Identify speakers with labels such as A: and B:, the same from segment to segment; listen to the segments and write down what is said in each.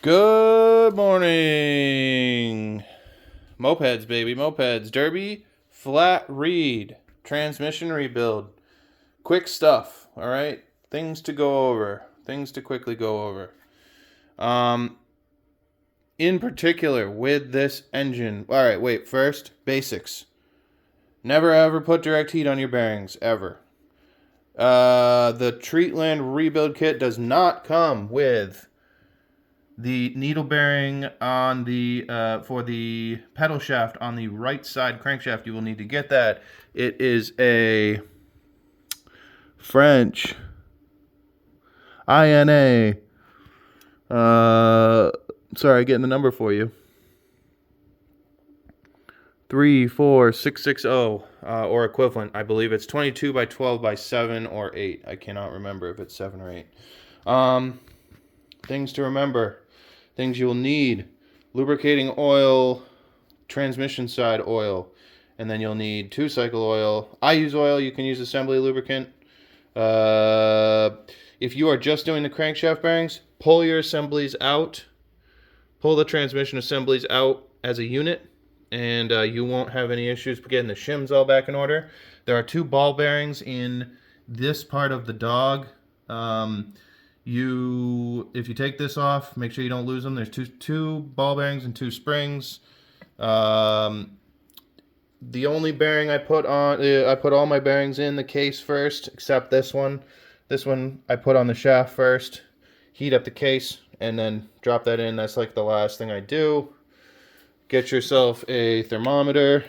A: Good morning. Mopeds, baby, mopeds. Derby, flat reed, transmission rebuild. Quick stuff, all right? Things to go over, things to quickly go over. Um, in particular, with this engine. All right, wait, first, basics. Never ever put direct heat on your bearings, ever. The Treatland rebuild kit does not come with the needle bearing on the for the pedal shaft on the right side crankshaft. You will need to get that. It is a French INA. Sorry, getting the number for you. 34660 or equivalent. I believe it's 22 by 12 by 7 or 8. I cannot remember if it's 7 or 8. Things to remember. Things you'll need: lubricating oil, transmission side oil, and then you'll need 2-cycle oil. I use oil. You can use assembly lubricant. If you are just doing the crankshaft bearings, pull your assemblies out. Pull the transmission assemblies out as a unit, and you won't have any issues getting the shims all back in order. There are 2 ball bearings in this part of the dog. If you take this off, make sure you don't lose them. There's two ball bearings and 2 springs. The only bearing I put on, I put all my bearings in the case first, except this one. This one I put on the shaft first, heat up the case, and then drop that in. That's like the last thing I do. Get yourself a thermometer.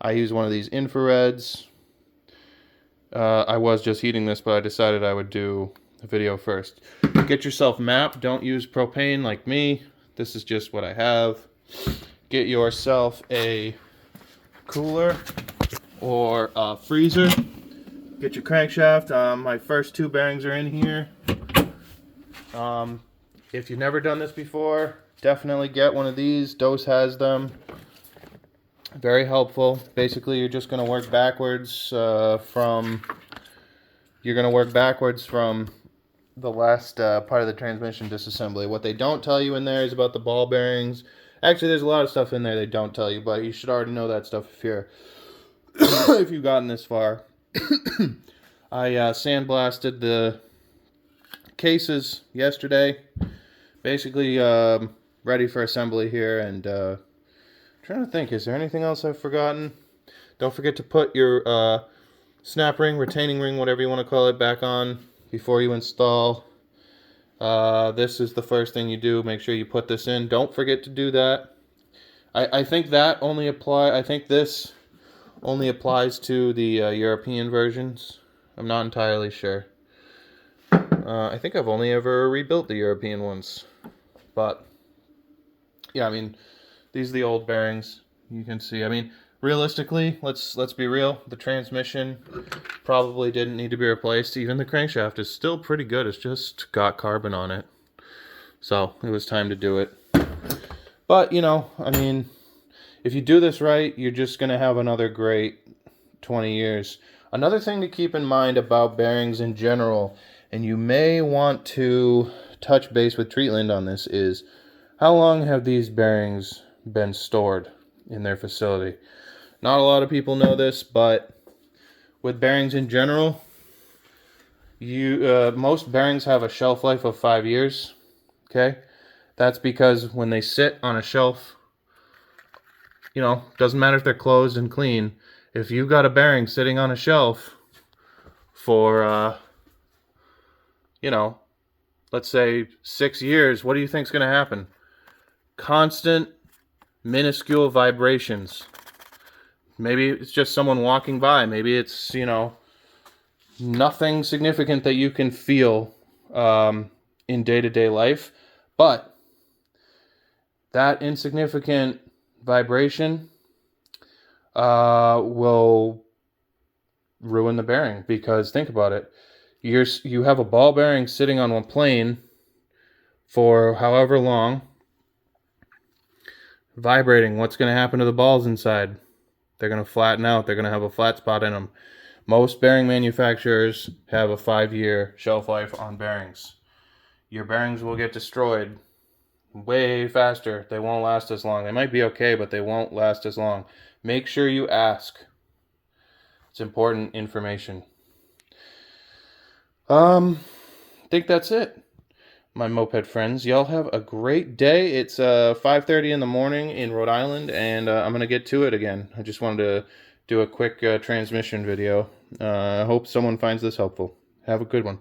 A: I use one of these infrareds. I was just heating this, but I decided I would do the video first. Get yourself MAP. Don't use propane like me. This is just what I have. Get yourself a cooler or a freezer. Get your crankshaft. My first 2 bearings are in here. If you've never done this before, definitely get one of these. Dose has them. Very helpful. Basically, you're just going to work backwards from the last part of the transmission disassembly. What they don't tell you in there is about the ball bearings. Actually, there's a lot of stuff in there they don't tell you, but you should already know that stuff if you've gotten this far. I sandblasted the cases yesterday. Basically, ready for assembly here, and trying to think, is there anything else I've forgotten? Don't forget to put your snap ring, retaining ring, whatever you want to call it, back on before you install. This is the first thing you do. Make sure you put this in. Don't forget to do that. I think that only I think this only applies to the European versions. I'm not entirely sure. I think I've only ever rebuilt the European ones. But yeah, I mean, these are the old bearings. You can see. I mean, realistically, let's be real. The transmission probably didn't need to be replaced. Even the crankshaft is still pretty good. It's just got carbon on it. So it was time to do it. But, you know, I mean, if you do this right, you're just going to have another great 20 years. Another thing to keep in mind about bearings in general, and you may want to touch base with Treatland on this, is how long have these bearings been stored in their facility? Not a lot of people know this, but with bearings in general, most bearings have a shelf life of 5 years. Okay, that's because when they sit on a shelf, you know, doesn't matter if they're closed and clean. If you've got a bearing sitting on a shelf for, you know, let's say 6 years, what do you think's going to happen? Constant, minuscule vibrations. Maybe it's just someone walking by. Maybe it's, you know, nothing significant that you can feel in day-to-day life. But that insignificant vibration will ruin the bearing. Because think about it. You have a ball bearing sitting on one plane for however long, vibrating. What's going to happen to the balls inside? They're going to flatten out. They're going to have a flat spot in them. Most bearing manufacturers have a 5-year shelf life on bearings. your bearings will get destroyed way faster. They won't last as long. They might be okay, but they won't last as long. Make sure you ask. It's important information. I think that's it, my moped friends. Y'all have a great day. It's 5:30 in the morning in Rhode Island, and I'm gonna get to it again. I just wanted to do a quick transmission video. I hope someone finds this helpful. Have a good one.